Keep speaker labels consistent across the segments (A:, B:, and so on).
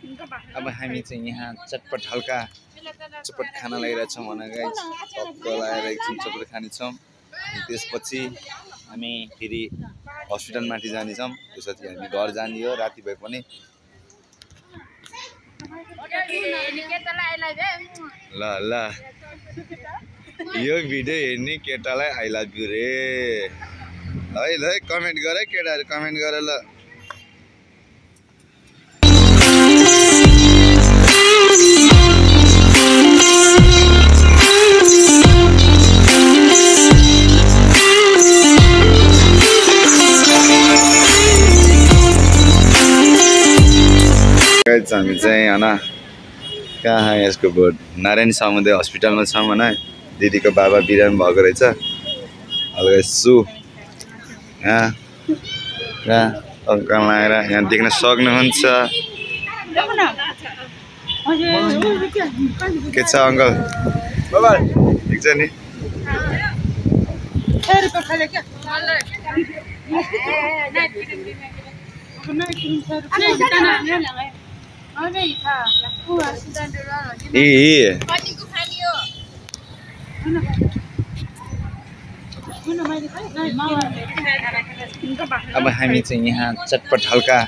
A: अब हामी चाहिँ यहाँ चटपट हल्का चटपट खाना लागिरहेछौँ भने गाइस भक्क लाएर एकछिन चटपट खानेछौँ। त्यसपछि हामी फेरि हस्पिटल माथि जानेछौँ। त्यसपछि हामी घर जाने हो राति भए पनि। ल ल यो भिडियो हेर्ने केटालाई आई लभ यु रे है ल कमेन्ट गर केटाहरु कमेन्ट गर ल। हामी चाहिँ हैन कहाँ यसको बोर्ड नारायण समुदाय हस्पिटलमा छौँ हैन। दिदीको बाबा बिरामी भएको रहेछ। अलगै सु यहाँ अङ्कल आएर यहाँ देख्न सक्नुहुन्छ। के छ अङ्कल ठिक छ नि? अब हामी चाहिँ यहाँ चटपट हल्का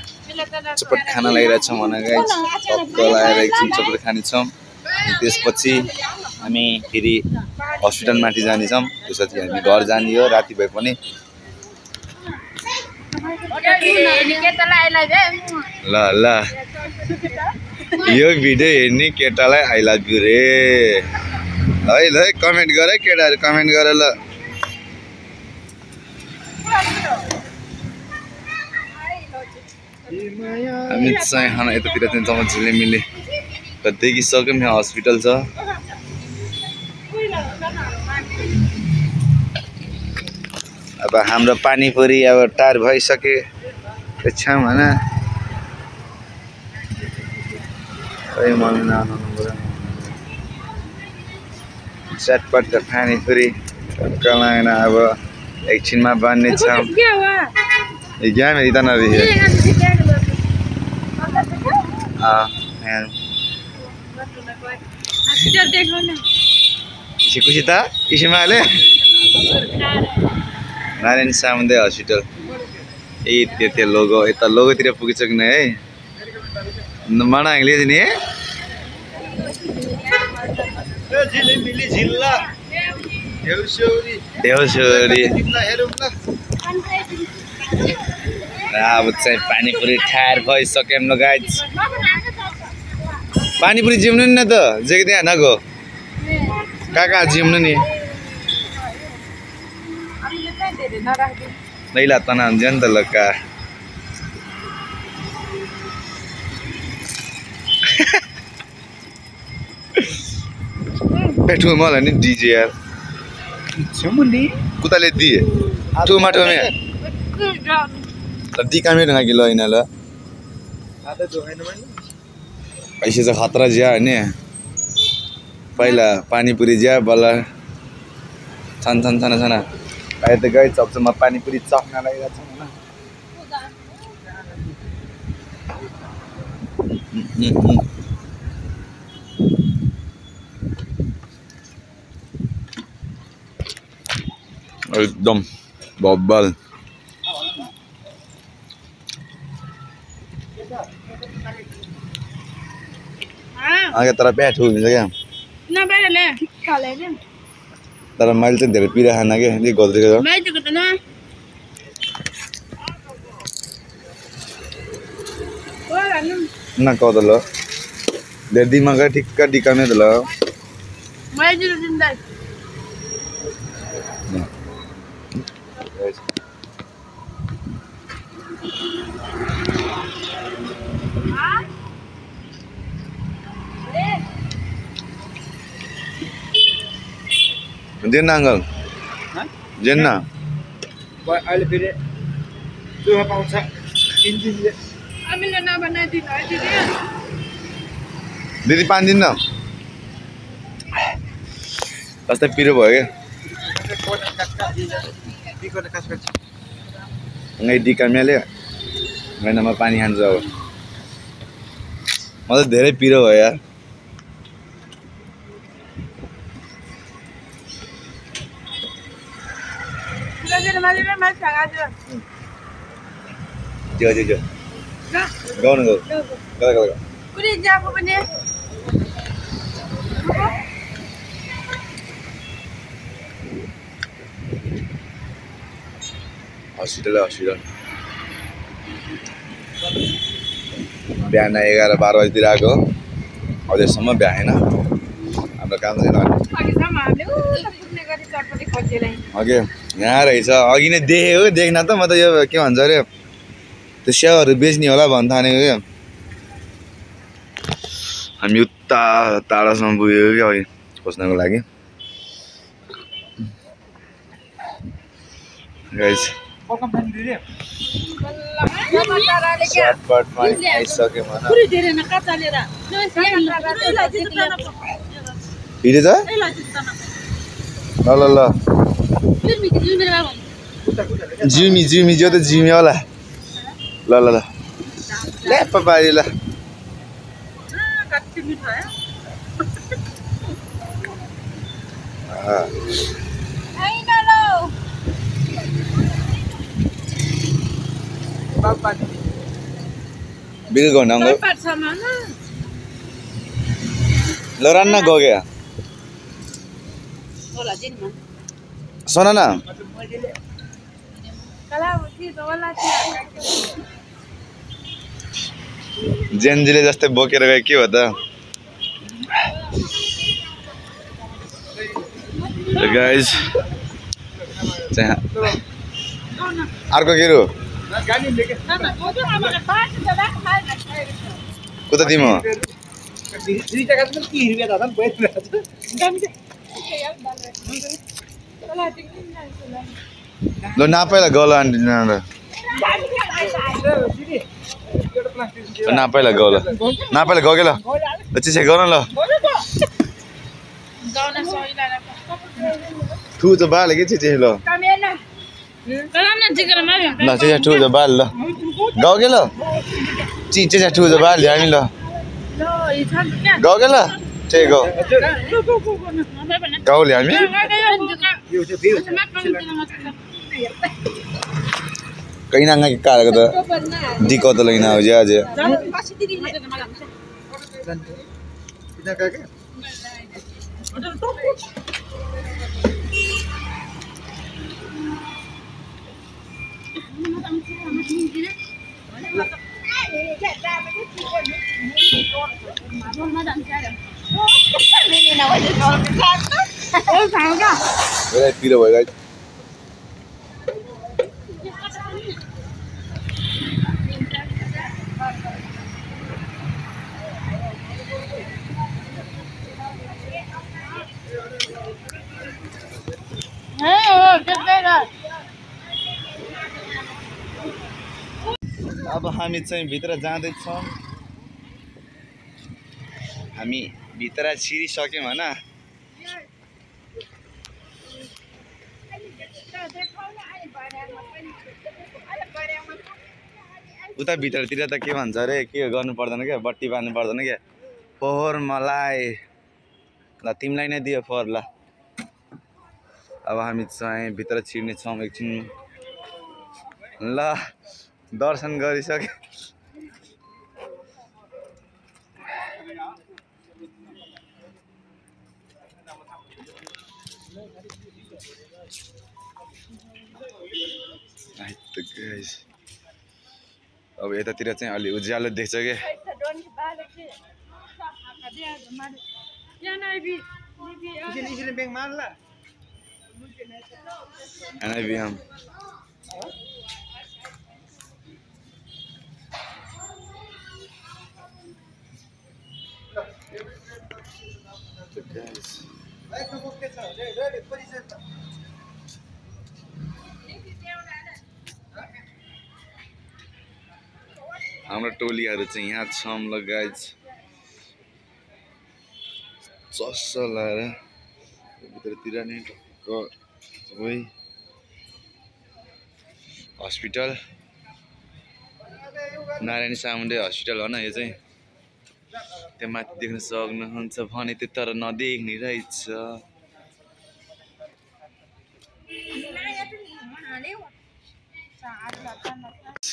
A: चटपट खाना लागिरहेछौँ भने गाइस भक्क लाएर एकछिन चटपट खानेछौँ। त्यसपछि हामी फेरि हस्पिटल माथि जानेछौँ। त्यसपछि हामी घर जाने हो राति भए पनि। ल ल यो भिडियो हेर्ने केटालाई आई लभ यु रे है ल कमेन्ट गर केटाहरु कमेन्ट गर ल। हामी चाहिँ खाना यतातिर चाहिँ जम्मा झिलिमिली त देखिसक्यौँ। यहाँ हस्पिटल छ। अब हाम्रो पानीपुरी अब टार भइसके छौँ हैन। चटपट पानीपुरी कलाएन अब एकछिनमा बन्ने छ। क्या मेरी तना रही है खुसीता इसमें आले नारायण समुदाय हस्पिटल त्यो लोगो यता लोगोतिर पुगिसक्ने है। मनाङले दिने देउसौरी अब चाहिँ पानीपुरी ठार भइसक्यो ल गाइस। पानीपुरी जिम्नु नि त जे त्यहाँ नगो कहाँ जिम्नु नि नैला तना हुन्छ नि त लक्का। बैठू मलाई नि डीजे यार छमुनी कुताले दिए ठु माटो में दी कामे ढंगा के ल इना ल आधा जो हैन मैले ऐसे चाहिँ खतरा ज्या हैन। पहिला पानीपुरी ज्या बल्ल छन छन छन छन अहिले त गई चप्चमा पानीपुरी चख्न लागिरहेछ हैन। एकदम बब्बल आगे तर पेट हुन्छ क्या तर मैले चाहिँ धेरै पिरा खाना के गल्तीको न कद ल धेरै दिनमा गए ठिक्क डिकामे त ल जेन्ना अंकल जेन्ना
B: अहिले फेरि दुःख पाउँछ इन्जिनले हामीले नबनाइदिनु है दिदी।
A: दिदी पानी दिन न कस्तो पिरो भयो क्या डिकामेले महिनामा पानी खान्छ अब म त धेरै पिरो भयो यार जो गाउनु गयो हस्पिटल बिहान 11-12 बजीतिर आएको अझैसम्म भ्याएन हाम्रो काम छैन अघि यहाँ रहेछ अघि नै देखेँ हो देख्न त म त यो के भन्छ अरे त्यो स्याउहरू बेच्ने होला भन्न थालेको क्या हामी उता टाढासम्म पुगेको क्या अघि खोज्नको लागि गाइस आइसक्यो फेरि त ल जिउमी जो त जिउमी होला ल ल्याप पारि ल बिल गर्न ल रान्न गयो क्या सुन न जेनजीले जस्तै बोकेर गयो के हो त गाइस अर्को केरो कता तिमी ल नापाइला गल आन्टी नापाइला गल नापाइला गयो ल चिसै गर ल ठु त बाले के चिचे ल ल चिचा ठु त बाल ल गयो के ल चिचा ठु त बाल हामी ल गयो के ल चाहिँ गयो गाउँले हामी कहीं ना कहीं कार का दिक्कत लगी ना हो जाए आज पिरो भयो गाइस अब हामी चाहिँ भित्र जाँदैछौँ हामी भित्र छिरिसक्यौँ हैन उता भित्रतिर त के भन्छ अरे के गर्नु पर्दैन क्या बत्ती बाल्नु पर्दैन क्या फोहोर मलाई ल तिमीलाई नै दियो फोहोर ल अब हामी चाहिँ भित्र छिर्ने छौँ एकछिन ल दर्शन गरिसके अब यतातिर चाहिँ अलि उज्यालो देख्छ के एनआईबीएम हाम्रो टोलीहरु चाहिँ यहाँ छौं ल गाइज चस्स लाएर भित्रतिर नै वही हस्पिटल नारायणी सामुन्डे हस्पिटल हो न यो चाहिँ त्यो माथि देख्न सक्नुहुन्छ भने त्यो तर नदेख्ने रहेछ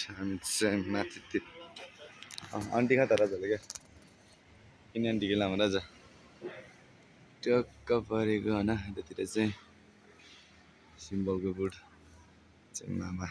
A: हामी चाहिँ माथि त्यो आन्टी कहाँ त राजाले क्या किन आन्टीको लामो राजा टक्क परेको होइन यतातिर चाहिँ सिम्बलको बोर्ड चाहिँ मामा